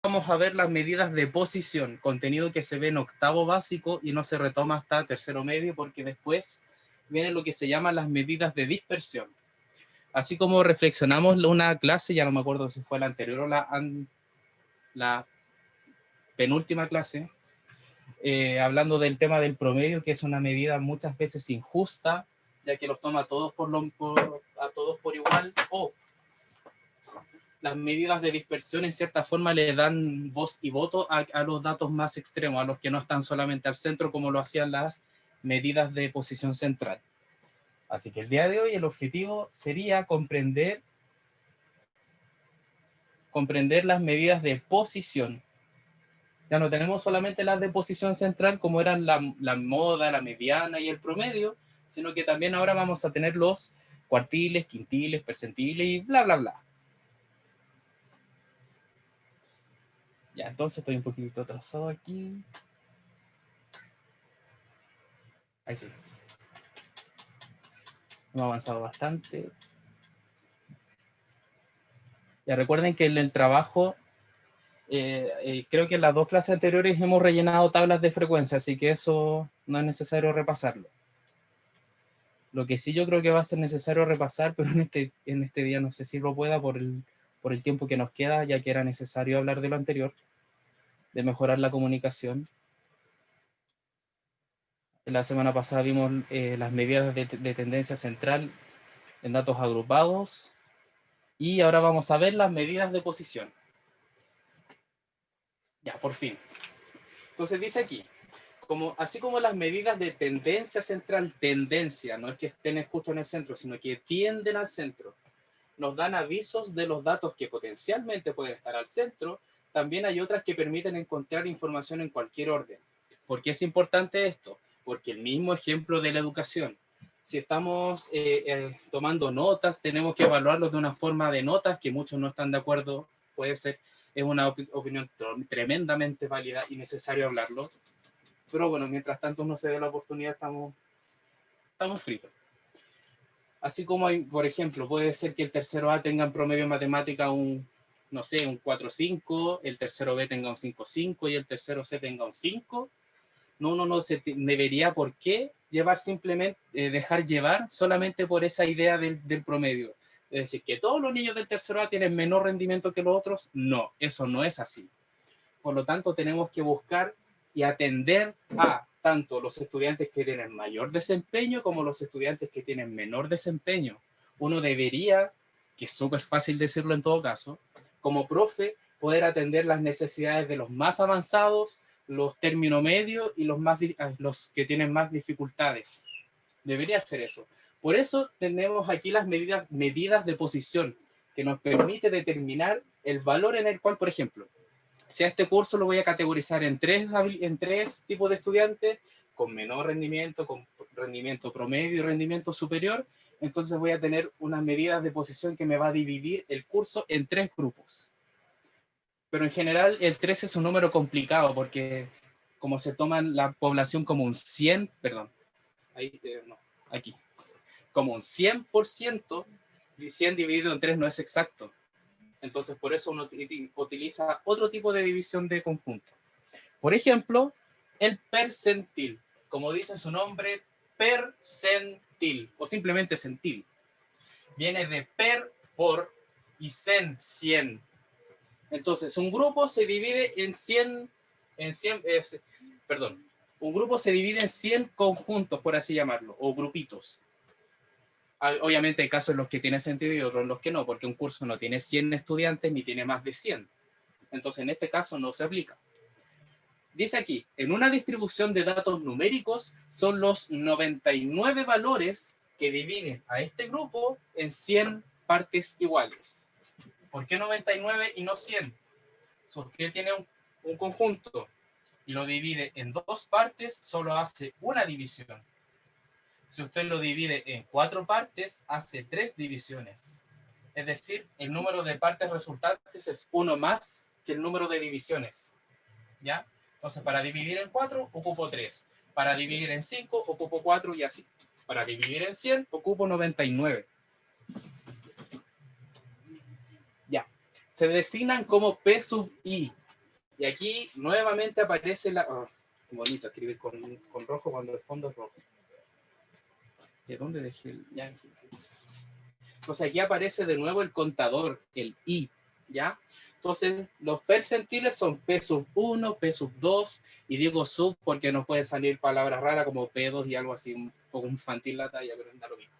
vamos a ver las medidas de posición, contenido que se ve en octavo básico y no se retoma hasta tercero medio, porque después viene lo que se llaman las medidas de dispersión. Así como reflexionamos una clase, ya no me acuerdo si fue la anterior o la penúltima clase, hablando del tema del promedio, que es una medida muchas veces injusta, ya que los toma a todos por igual, o las medidas de dispersión en cierta forma le dan voz y voto a los datos más extremos, a los que no están solamente al centro como lo hacían las medidas de posición central. Así que el día de hoy el objetivo sería comprender las medidas de posición. Ya no tenemos solamente las de posición central como eran la moda, la mediana y el promedio, sino que también ahora vamos a tener los cuartiles, quintiles, percentiles y bla, bla, bla. Ya, entonces estoy un poquito atrasado aquí. Ahí sí. Hemos avanzado bastante. Ya recuerden que en el trabajo, creo que en las dos clases anteriores hemos rellenado tablas de frecuencia, así que eso no es necesario repasarlo. Lo que sí yo creo que va a ser necesario repasar, pero en este día no sé si lo pueda por el tiempo que nos queda, ya que era necesario hablar de lo anterior, de mejorar la comunicación. La semana pasada vimos las medidas de tendencia central en datos agrupados y ahora vamos a ver las medidas de posición. Ya, por fin. Entonces dice aquí, así como las medidas de tendencia central, tendencia, no es que estén justo en el centro, sino que tienden al centro, nos dan avisos de los datos que potencialmente pueden estar al centro, también hay otras que permiten encontrar información en cualquier orden. ¿Por qué es importante esto? Porque el mismo ejemplo de la educación, si estamos tomando notas, tenemos que evaluarlo de una forma de notas que muchos no están de acuerdo, puede ser, es una opinión tremendamente válida y necesario hablarlo, pero bueno, mientras tanto no se dé la oportunidad, estamos fritos. Así como hay, por ejemplo, puede ser que el tercero A tenga en promedio en matemática no sé, un 4.5, el tercero B tenga un 5.5 y el tercero C tenga un 5. No se debería por qué dejar llevar solamente por esa idea del promedio. Es decir, que todos los niños del tercero A tienen menor rendimiento que los otros. No, eso no es así. Por lo tanto, tenemos que buscar y atender a tanto los estudiantes que tienen mayor desempeño como los estudiantes que tienen menor desempeño. Uno debería, que es súper fácil decirlo en todo caso, como profe, poder atender las necesidades de los más avanzados, los término medio y los que tienen más dificultades. Debería ser eso. Por eso tenemos aquí las medidas de posición, que nos permite determinar el valor en el cual, por ejemplo, si a este curso lo voy a categorizar en tres tipos de estudiantes, con menor rendimiento, con rendimiento promedio y rendimiento superior, entonces voy a tener unas medidas de posición que me va a dividir el curso en tres grupos. Pero en general el 3 es un número complicado porque como se toma la población como un 100, perdón, aquí, como un 100%, 100 dividido en 3 no es exacto. Entonces, por eso uno utiliza otro tipo de división de conjunto. Por ejemplo, el percentil. Como dice su nombre, percentil, o simplemente centil. Viene de per, por, y cen, 100. Entonces, un grupo se divide en 100, un grupo se divide en 100 conjuntos, por así llamarlo, o grupitos. Obviamente hay casos en los que tiene sentido y otros en los que no, porque un curso no tiene 100 estudiantes ni tiene más de 100. Entonces, en este caso no se aplica. Dice aquí, en una distribución de datos numéricos son los 99 valores que dividen a este grupo en 100 partes iguales. ¿Por qué 99 y no 100? Si usted tiene un conjunto y lo divide en dos partes, solo hace una división. Si usted lo divide en 4 partes, hace 3 divisiones. Es decir, el número de partes resultantes es 1 más que el número de divisiones. ¿Ya? Entonces, para dividir en 4, ocupo 3. Para dividir en 5, ocupo 4 y así. Para dividir en 100, ocupo 99. Ya. Se designan como P sub I. Y aquí nuevamente aparece la... Oh, bonito escribir con rojo cuando el fondo es rojo. ¿De dónde dejé el...? Ya, en fin. Entonces aquí aparece de nuevo el contador, el I, ¿ya? Entonces los percentiles son P sub 1, P sub 2, y digo sub porque nos pueden salir palabras raras como P2 y algo así, un poco infantil la talla, pero da lo mismo.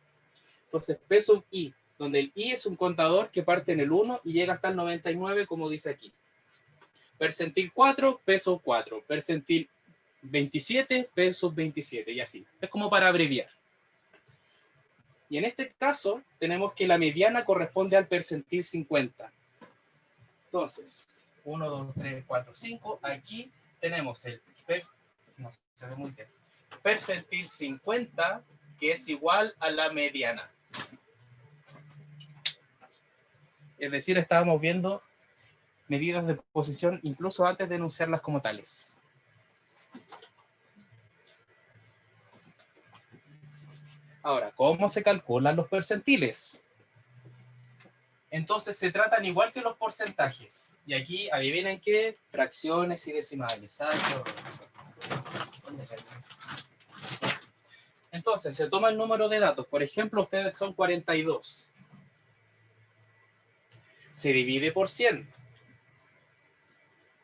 Entonces P sub I, donde el I es un contador que parte en el 1 y llega hasta el 99, como dice aquí. Percentil 4, P sub 4. Percentil 27, P sub 27, y así. Es como para abreviar. Y en este caso, tenemos que la mediana corresponde al percentil 50. Entonces, 1, 2, 3, 4, 5. Aquí tenemos el no se ve muy bien. Percentil 50, que es igual a la mediana. Es decir, estábamos viendo medidas de posición incluso antes de enunciarlas como tales. Ahora, ¿cómo se calculan los percentiles? Entonces se tratan igual que los porcentajes. Y aquí, adivinen qué, fracciones y decimales. Entonces, se toma el número de datos. Por ejemplo, ustedes son 42. Se divide por 100.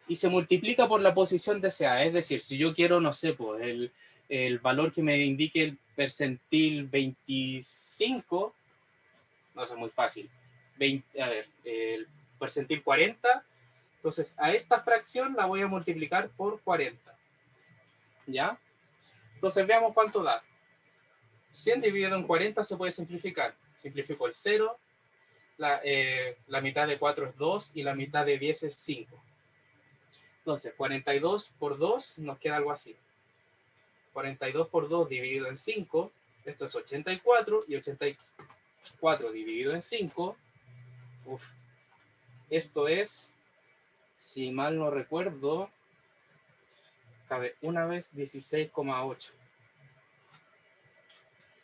Y se multiplica por la posición deseada. Es decir, si yo quiero, no sé, pues, el valor que me indique el percentil 25, no, eso es muy fácil. A ver, el percentil 40, entonces a esta fracción la voy a multiplicar por 40. ¿Ya? Entonces veamos cuánto da. 100 dividido en 40 se puede simplificar. Simplifico el 0, la mitad de 4 es 2 y la mitad de 10 es 5. Entonces 42 por 2 nos queda algo así. 42 por 2 dividido en 5, esto es 84, y 84 dividido en 5, esto es, si mal no recuerdo, cabe una vez 16,8.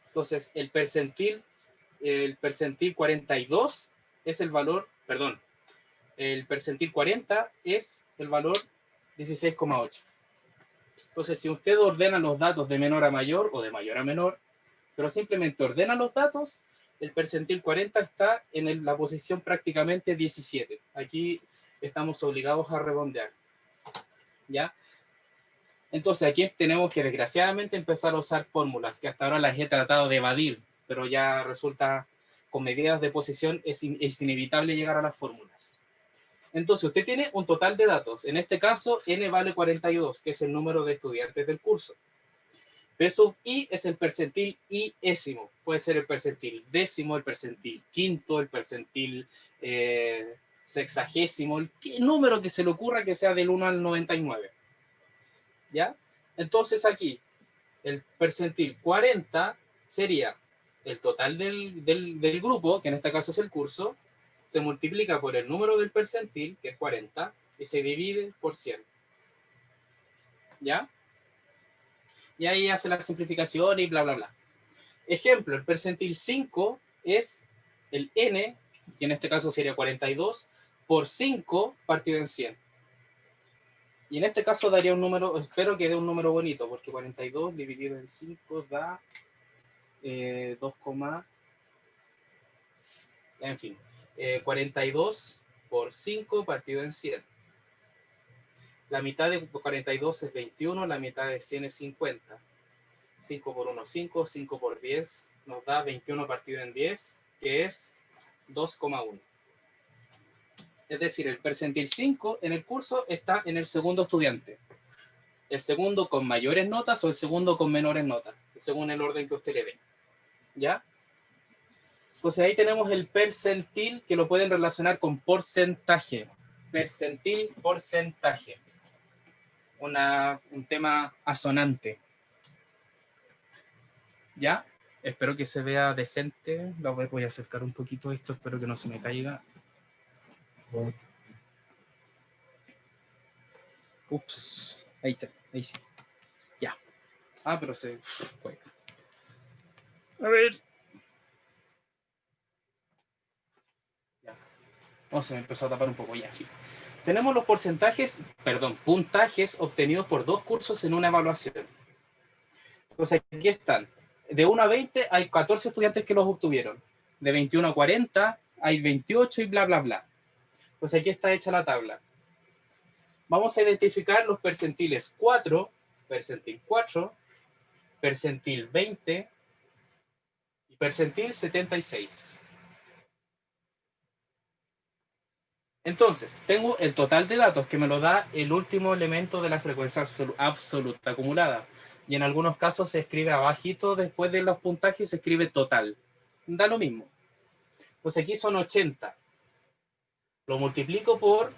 Entonces el percentil 42 es el valor, perdón, el percentil 40 es el valor 16,8. Entonces, si usted ordena los datos de menor a mayor o de mayor a menor, pero simplemente ordena los datos, el percentil 40 está en la posición prácticamente 17. Aquí estamos obligados a redondear. ¿Ya? Entonces, aquí tenemos que desgraciadamente empezar a usar fórmulas que hasta ahora las he tratado de evadir, pero ya resulta, con medidas de posición, es inevitable llegar a las fórmulas. Entonces, usted tiene un total de datos. En este caso, n vale 42, que es el número de estudiantes del curso. P sub i es el percentil iésimo. Puede ser el percentil décimo, el percentil quinto, el percentil sexagésimo, el número que se le ocurra que sea del 1 al 99. ¿Ya? Entonces aquí, el percentil 40 sería el total del grupo, que en este caso es el curso, se multiplica por el número del percentil, que es 40, y se divide por 100. ¿Ya? Y ahí hace la simplificación y bla, bla, bla. Ejemplo, el percentil 5 es el n, que en este caso sería 42, por 5 partido en 100. Y en este caso daría un número, espero que dé un número bonito, porque 42 dividido en 5 da 2, en fin, 42 por 5 partido en 100. La mitad de 42 es 21, la mitad de 100 es 50. 5 por 1, 5, 5 por 10 nos da 21 partido en 10, que es 2,1. Es decir, el percentil 5 en el curso está en el segundo estudiante. El segundo con mayores notas o el segundo con menores notas, según el orden que usted le dé. ¿Ya? Entonces ahí tenemos el percentil, que lo pueden relacionar con porcentaje. Percentil, porcentaje. Un tema asonante. ¿Ya? Espero que se vea decente. Voy a acercar un poquito esto, espero que no se me caiga. Ups, ahí está, ahí sí. Ya. Ah, pero se puede. A ver. Ya. Oh, se me empezó a tapar un poco ya. Sí. tenemos los puntajes obtenidos por 2 cursos en una evaluación. Entonces aquí están. De 1 a 20 hay 14 estudiantes que los obtuvieron. De 21 a 40 hay 28 y bla, bla, bla. Pues aquí está hecha la tabla. Vamos a identificar los percentiles 4, percentil 4, percentil 20 y percentil 76. Entonces, tengo el total de datos que me lo da el último elemento de la frecuencia absoluta acumulada. Y en algunos casos se escribe abajito, después de los puntajes se escribe total. Da lo mismo. Pues aquí son 80. Lo multiplico por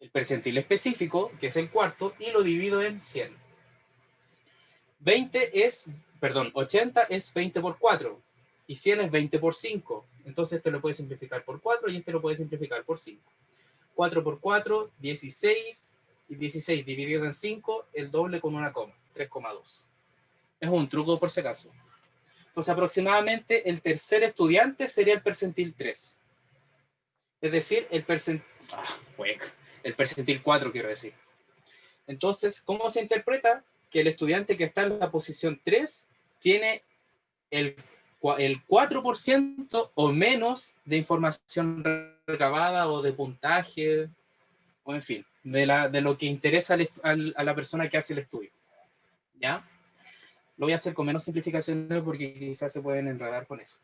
el percentil específico, que es el cuarto, y lo divido en 100. 80 es 20 por 4 y 100 es 20 por 5. Entonces este lo puede simplificar por 4 y este lo puede simplificar por 5. 4 por 4, 16, y 16 dividido en 5, el doble con una coma, 3,2. Es un truco por si acaso. Entonces aproximadamente el tercer estudiante sería el percentil 3. Es decir, el percentil 4, quiero decir. Entonces, ¿cómo se interpreta? Que el estudiante que está en la posición 3 tiene el 4% o menos de información recabada o de puntaje, o en fin, de lo que interesa a la persona que hace el estudio. ¿Ya? Lo voy a hacer con menos simplificaciones porque quizás se pueden enredar con eso.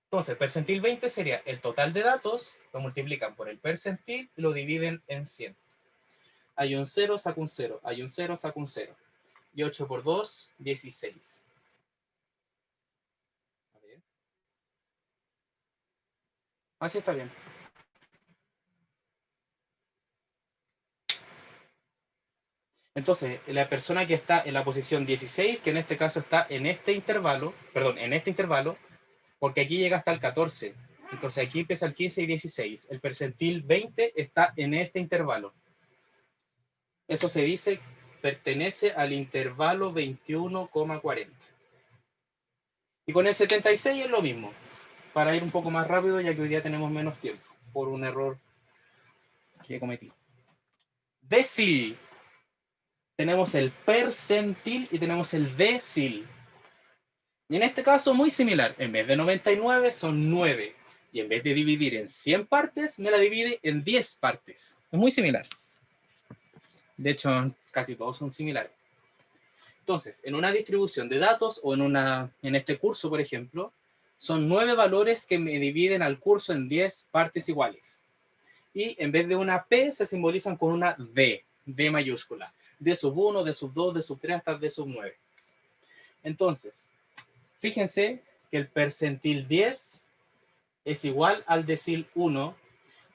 Entonces, percentil 20 sería el total de datos, lo multiplican por el percentil y lo dividen en 100. Hay un 0, saco un 0. Hay un 0, saco un 0. Y 8 por 2, 16. A ver. Así está bien. Entonces, la persona que está en la posición 16, que en este caso está en este intervalo, porque aquí llega hasta el 14. Entonces aquí empieza el 15 y 16. El percentil 20 está en este intervalo. Eso se dice, pertenece al intervalo 21,40. Y con el 76 es lo mismo, para ir un poco más rápido, ya que hoy día tenemos menos tiempo, por un error que cometí. Decil. Tenemos el percentil y tenemos el decil. Y en este caso muy similar. En vez de 99 son 9. Y en vez de dividir en 100 partes, me la divide en 10 partes. Es muy similar. De hecho, casi todos son similares. Entonces, en una distribución de datos o en este curso, por ejemplo, son 9 valores que me dividen al curso en 10 partes iguales. Y en vez de una P, se simbolizan con una D, D mayúscula. D sub 1, D sub 2, D sub 3, hasta D sub 9. Entonces, fíjense que el percentil 10 es igual al decil 1,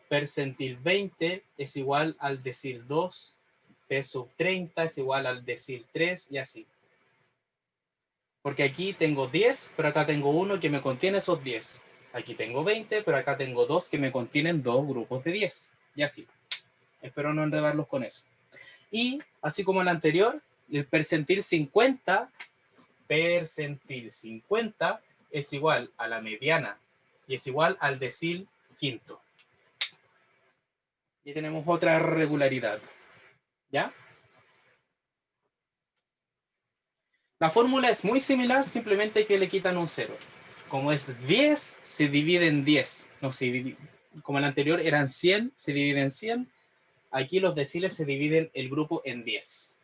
percentil 20 es igual al decil 2, P sub 30 es igual al decil 3 y así. Porque aquí tengo 10, pero acá tengo 1 que me contiene esos 10. Aquí tengo 20, pero acá tengo 2 que me contienen 2 grupos de 10. Y así. Espero no enredarlos con eso. Y así como el anterior, el percentil 50 es igual a la mediana y es igual al decil quinto. Y tenemos otra regularidad. ¿Ya? La fórmula es muy similar, simplemente que le quitan un 0. Como es 10, se divide en 10. No, como el anterior eran 100, se divide en 100. Aquí los deciles se dividen el grupo en 10.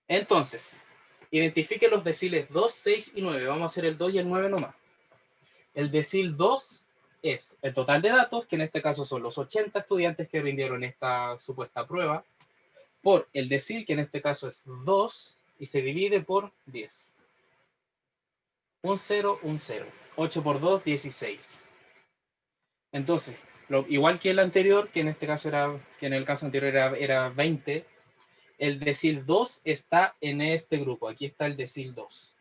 Entonces, identifique los deciles 2, 6 y 9. Vamos a hacer el 2 y el 9 nomás. El decil 2 es el total de datos, que en este caso son los 80 estudiantes que rindieron esta supuesta prueba, por el decil, que en este caso es 2, y se divide por 10. Un 0, un 0. 8 por 2, 16. Entonces, igual que el anterior, que en este caso que en el caso anterior era 20, el decil 2 está en este grupo. Aquí está el decil 2.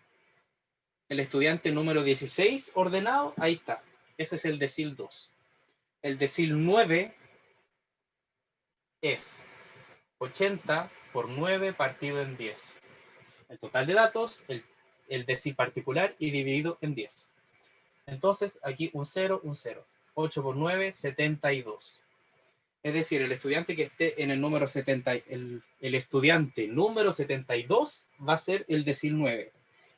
El estudiante número 16 ordenado, ahí está. Ese es el decil 2. El decil 9 es 80 por 9 partido en 10. El total de datos, el decil particular y dividido en 10. Entonces, aquí un 0, un 0. 8 por 9, 72. Es decir, el estudiante que esté en el número 70, el estudiante número 72 va a ser el decil 9.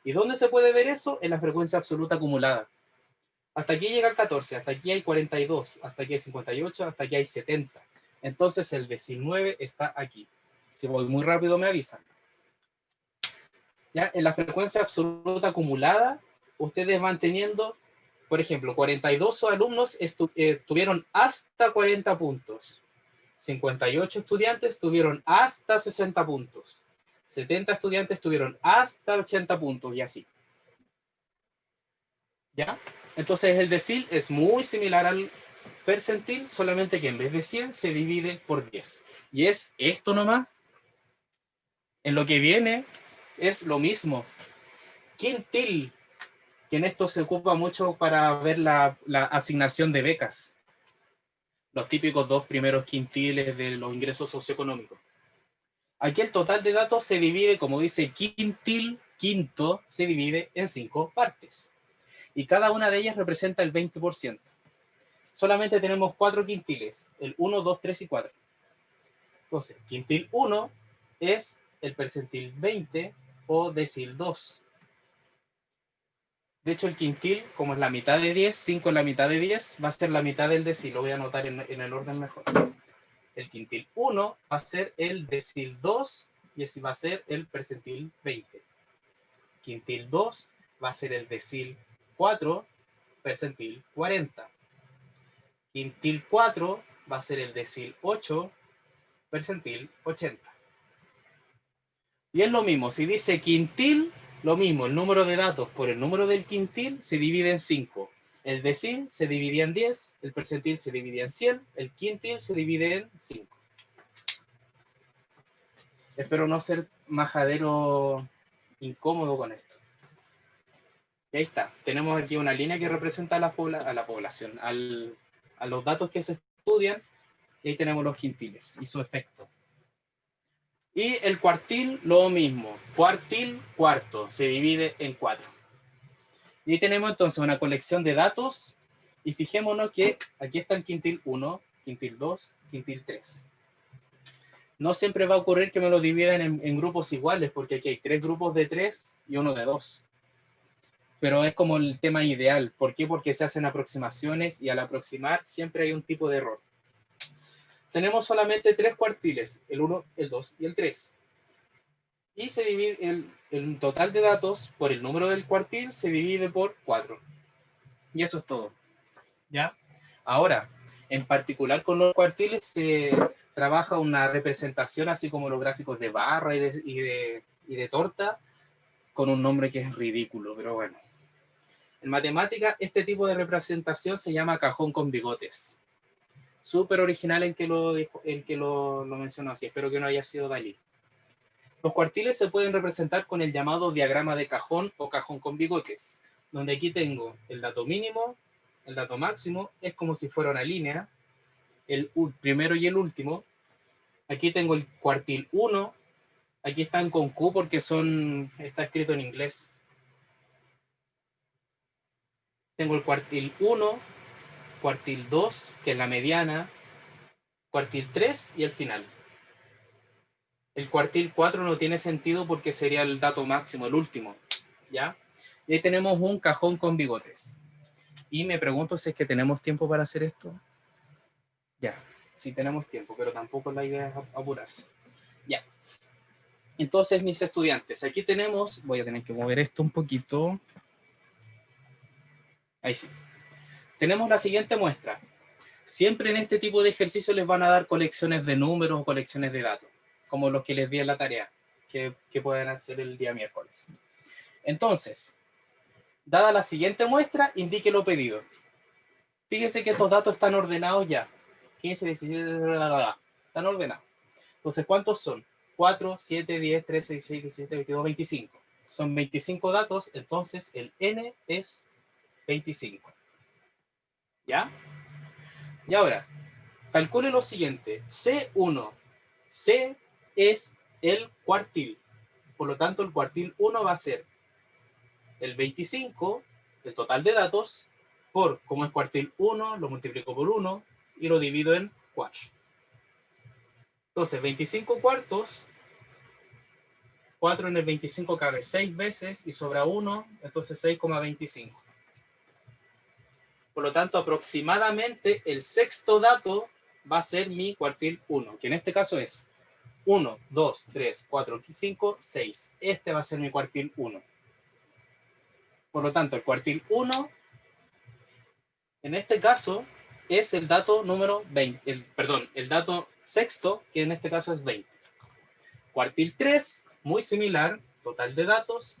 ¿Y dónde se puede ver eso? En la frecuencia absoluta acumulada. Hasta aquí llega el 14, hasta aquí hay 42, hasta aquí hay 58, hasta aquí hay 70. Entonces el decil 9 está aquí. Si voy muy rápido me avisan. ¿Ya? En la frecuencia absoluta acumulada, ustedes van teniendo, por ejemplo, 42 alumnos tuvieron hasta 40 puntos. 58 estudiantes tuvieron hasta 60 puntos. 70 estudiantes tuvieron hasta 80 puntos y así. ¿Ya? Entonces el decil es muy similar al percentil, solamente que en vez de 100 se divide por 10. Y es esto nomás. En lo que viene es lo mismo. Quintil, que en esto se ocupa mucho para ver la asignación de becas. Los típicos 2 primeros quintiles de los ingresos socioeconómicos. Aquí el total de datos se divide, como dice quintil, quinto, se divide en 5 partes. Y cada una de ellas representa el 20%. Solamente tenemos 4 quintiles, el 1, 2, 3 y 4. Entonces, quintil 1 es el percentil 20 o decil 2. De hecho, el quintil, como es la mitad de 10, 5 es la mitad de 10, va a ser la mitad del decil. Lo voy a anotar en el orden mejor. El quintil 1 va a ser el decil 2 y ese va a ser el percentil 20. Quintil 2 va a ser el decil 4, percentil 40. Quintil 4 va a ser el decil 8, percentil 80. Y es lo mismo, si dice quintil, lo mismo, el número de datos por el número del quintil se divide en 5. El decil se divide en 10, el percentil se divide en 100, el quintil se divide en 5. Espero no ser majadero incómodo con esto. Y ahí está, tenemos aquí una línea que representa a la población, a los datos que se estudian, y ahí tenemos los quintiles y su efecto. Y el cuartil, lo mismo. Cuartil, cuarto, se divide en 4. Y ahí tenemos entonces una colección de datos. Y fijémonos que aquí está el quintil 1, quintil 2, quintil 3. No siempre va a ocurrir que me lo dividan en grupos iguales, porque aquí hay 3 grupos de 3 y uno de 2. Pero es como el tema ideal. ¿Por qué? Porque se hacen aproximaciones y al aproximar siempre hay un tipo de error. Tenemos solamente 3 cuartiles, el 1, el 2 y el 3. Y se divide el total de datos por el número del cuartil se divide por 4. Y eso es todo. ¿Ya? Ahora, en particular con los cuartiles se trabaja una representación así como los gráficos de barra y de torta con un nombre que es ridículo, pero bueno. En matemática, este tipo de representación se llama cajón con bigotes. Súper original en que lo mencionó así. Espero que no haya sido Dalí. Los cuartiles se pueden representar con el llamado diagrama de cajón o cajón con bigotes, donde aquí tengo el dato mínimo, el dato máximo, es como si fuera una línea, el primero y el último. Aquí tengo el cuartil 1, aquí están con Q porque está escrito en inglés. Tengo el cuartil 1, cuartil 2, que es la mediana, cuartil 3 y el final. El cuartil 4 no tiene sentido porque sería el dato máximo, el último, ¿ya? Y ahí tenemos un cajón con bigotes. Y me pregunto si es que tenemos tiempo para hacer esto. Ya, sí tenemos tiempo, pero tampoco la idea es apurarse. Ya. Entonces, mis estudiantes, aquí tenemos, voy a tener que mover esto un poquito. Ahí sí. Tenemos la siguiente muestra. Siempre en este tipo de ejercicios les van a dar colecciones de números o colecciones de datos, como los que les di en la tarea, que pueden hacer el día miércoles. Entonces, dada la siguiente muestra, indique lo pedido. Fíjense que estos datos están ordenados ya. 15, 17, están ordenados. Entonces, ¿cuántos son? 4, 7, 10, 13, 16, 17, 22, 25. Son 25 datos, entonces el n es 25. ¿Ya? Y ahora, calcule lo siguiente. C1. C es el cuartil. Por lo tanto, el cuartil 1 va a ser el 25, el total de datos, por, como es cuartil 1, lo multiplico por 1 y lo divido en 4. Entonces, 25 cuartos, 4 en el 25 cabe 6 veces y sobra 1, entonces 6,25. Por lo tanto, aproximadamente el sexto dato va a ser mi cuartil 1, que en este caso es 1, 2, 3, 4, 5, 6. Este va a ser mi cuartil 1. Por lo tanto, el cuartil 1, en este caso, es el dato número 20. El dato sexto, que en este caso es 20. Cuartil 3, muy similar, total de datos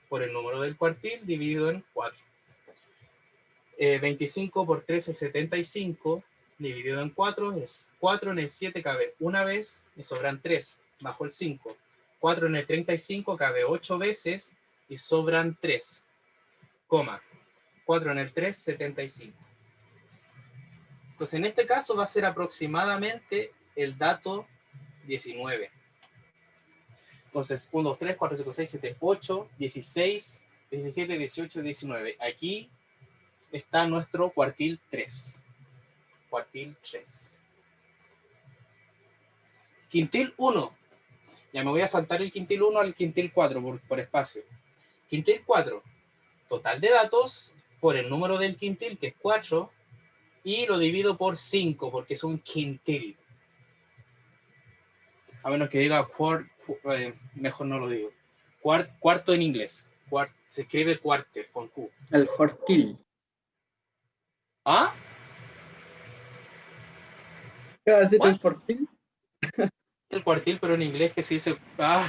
por el número del cuartil dividido en 4. 25 por 3 es 75, dividido en 4 es 4 en el 7 cabe una vez y sobran 3, bajo el 5. 4 en el 35 cabe 8 veces y sobran 3, 4 en el 3, 75. Entonces en este caso va a ser aproximadamente el dato 19. Entonces 1, 2, 3, 4, 5, 6, 7, 8, 16, 17, 18, 19. Aquí está nuestro cuartil 3. Cuartil 3. Quintil 1. Ya me voy a saltar el quintil 1 al quintil 4 por espacio. Quintil 4. Total de datos por el número del quintil, que es 4, y lo divido por 5, porque es un quintil. A menos que diga mejor no lo digo. Cuarto en inglés. Se escribe quarter con Q. El cuartil. ¿Ah? ¿Qué va a decir el What? cuartil? El cuartil, pero en inglés que se dice,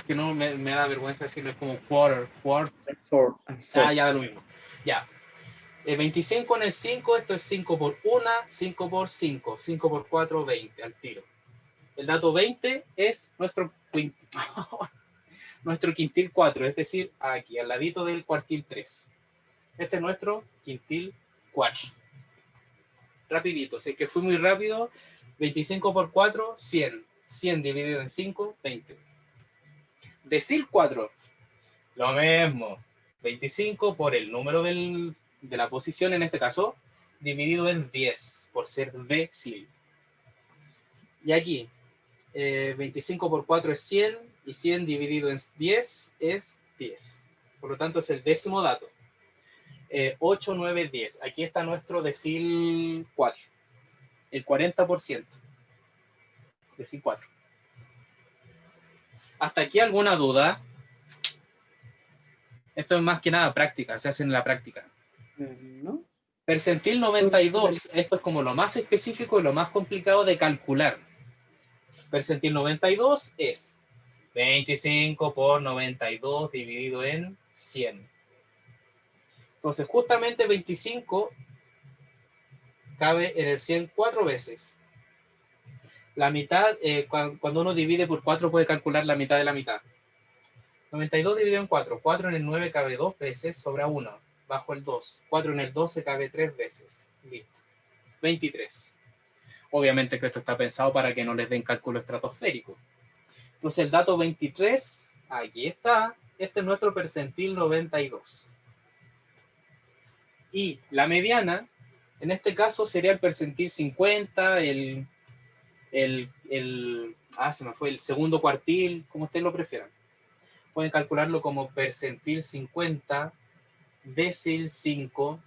que no me da vergüenza decirlo, es como quarter. Ya da lo mismo. Ya. El 25 en el 5, esto es 5 por 1, 5 por 5, 5 por 4, 20, al tiro. El dato 20 es nuestro quintil 4, es decir, aquí, al ladito del cuartil 3. Este es nuestro quintil 4. Rapidito, sé que fui muy rápido. 25 por 4, 100. 100 dividido en 5, 20. Decil 4, lo mismo. 25 por el número de la posición, en este caso, dividido en 10, por ser decil. Y aquí, 25 por 4 es 100, y 100 dividido en 10 es 10. Por lo tanto, es el décimo dato. 8, 9, 10. Aquí está nuestro decil 4. El 40%. Decil 4. ¿Hasta aquí alguna duda? Esto es más que nada práctica, se hace en la práctica. ¿No? Percentil 92, esto es como lo más específico y lo más complicado de calcular. Percentil 92 es 25 por 92 dividido en 100. Entonces, justamente 25 cabe en el 100 4 veces. La mitad, cuando uno divide por 4 puede calcular la mitad de la mitad. 92 dividido en 4. 4 en el 9 cabe 2 veces, sobra 1. Bajo el 2. 4 en el 12 cabe 3 veces. Listo. 23. Obviamente que esto está pensado para que no les den cálculo estratosférico. Entonces el dato 23, aquí está. Este es nuestro percentil 92. Y la mediana, en este caso, sería el percentil 50, se me fue, el segundo cuartil, como ustedes lo prefieran. Pueden calcularlo como percentil 50, decil 5,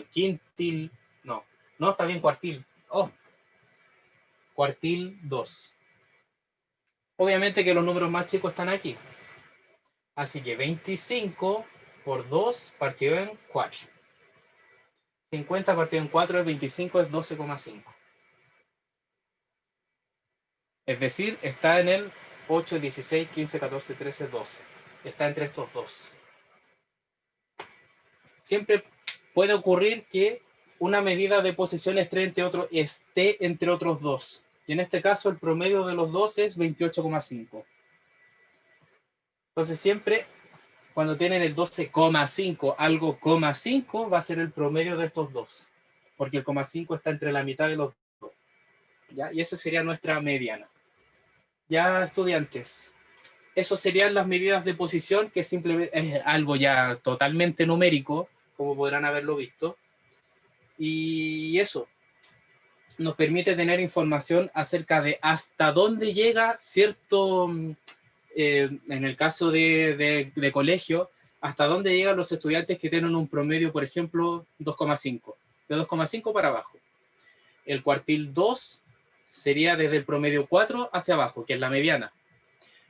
quintil, no, está bien cuartil, cuartil 2. Obviamente que los números más chicos están aquí. Así que 25 por 2 partido en 4. 50 partido en 4 es 25, es 12,5. Es decir, está en el 8, 16, 15, 14, 13, 12. Está entre estos dos. Siempre puede ocurrir que una medida de posición esté entre otros dos. Y en este caso el promedio de los dos es 28,5. Entonces siempre cuando tienen el 12,5, algo, 5, va a ser el promedio de estos dos. Porque el 5 está entre la mitad de los dos. ¿Ya? Y esa sería nuestra mediana. Ya, estudiantes, eso serían las medidas de posición, que simplemente es algo ya totalmente numérico, como podrán haberlo visto. Y eso. nos permite tener información acerca de hasta dónde llega cierto, en el caso de colegio, hasta dónde llegan los estudiantes que tienen un promedio, por ejemplo, 2,5, de 2,5 para abajo. El cuartil 2 sería desde el promedio 4 hacia abajo, que es la mediana.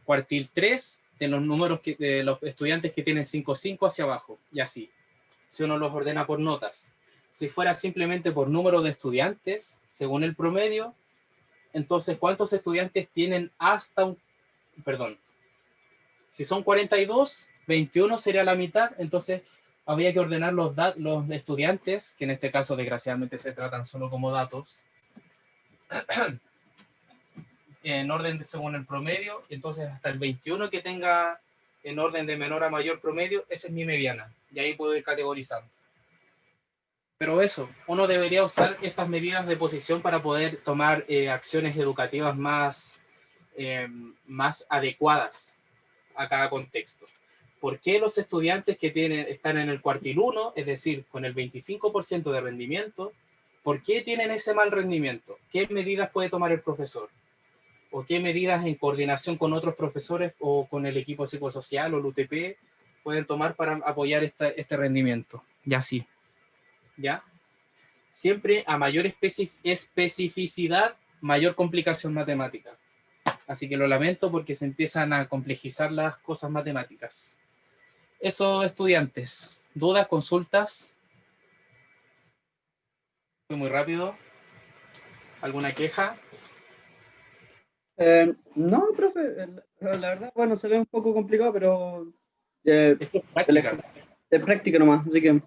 Cuartil 3, de los números de los estudiantes que tienen 5,5 hacia abajo, y así, si uno los ordena por notas. Si fuera simplemente por número de estudiantes, según el promedio, entonces, ¿cuántos estudiantes tienen hasta un... Perdón, si son 42, 21 sería la mitad, entonces habría que ordenar los estudiantes, que en este caso desgraciadamente se tratan solo como datos, en orden según el promedio, entonces hasta el 21 que tenga en orden de menor a mayor promedio, esa es mi mediana, y ahí puedo ir categorizando. Pero eso, uno debería usar estas medidas de posición para poder tomar acciones educativas más adecuadas a cada contexto. ¿Por qué los estudiantes que están en el cuartil 1, es decir, con el 25% de rendimiento, por qué tienen ese mal rendimiento? ¿Qué medidas puede tomar el profesor? ¿O qué medidas en coordinación con otros profesores o con el equipo psicosocial o el UTP pueden tomar para apoyar este rendimiento? Y así. ¿Ya? Siempre a mayor especificidad, mayor complicación matemática. Así que lo lamento porque se empiezan a complejizar las cosas matemáticas. Eso, estudiantes. ¿Dudas, consultas? Fue muy rápido. ¿Alguna queja? No, profe, la verdad, bueno, se ve un poco complicado, pero Esto es práctica. de práctica nomás, así que...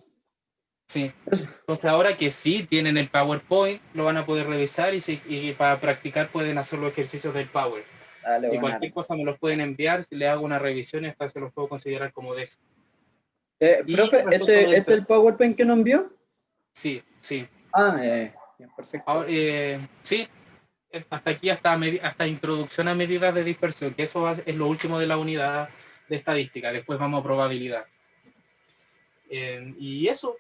Sí. Entonces ahora que sí tienen el PowerPoint, lo van a poder revisar y para practicar pueden hacer los ejercicios del Power. Dale, Y cualquier cosa me los pueden enviar, si le hago una revisión y hasta se los puedo considerar como de eso. profe, ¿este es el PowerPoint que nos envió? Sí, sí. Ah, perfecto. Ahora, sí, hasta aquí, hasta introducción a medidas de dispersión, que eso es lo último de la unidad de estadística. Después vamos a probabilidad. Y eso.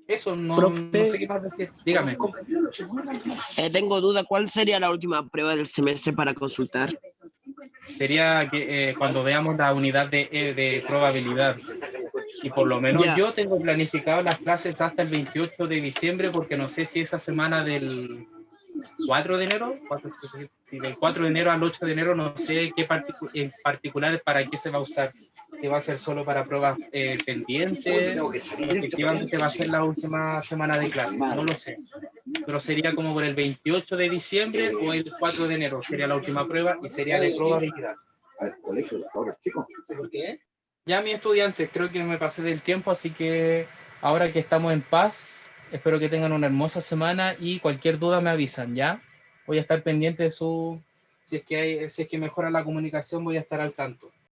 Eso, no sé qué más decir. Dígame. Tengo duda, ¿cuál sería la última prueba del semestre para consultar? Sería que cuando veamos la unidad de probabilidad. Y por lo menos yo tengo planificado las clases hasta el 28 de diciembre, porque no sé si esa semana del 4 de enero, si del 4 de enero al 8 de enero, no sé qué en particular para qué se va a usar. Que va a ser solo para pruebas pendientes, efectivamente va a ser la última semana de clase, no lo sé. Pero sería como por el 28 de diciembre o el 4 de enero, sería la última prueba y sería de probabilidad. ¿Por qué? Ya, mis estudiantes, creo que me pasé del tiempo, así que ahora que estamos en paz, espero que tengan una hermosa semana y cualquier duda me avisan, ¿ya? Voy a estar pendiente de si es que mejora la comunicación, voy a estar al tanto.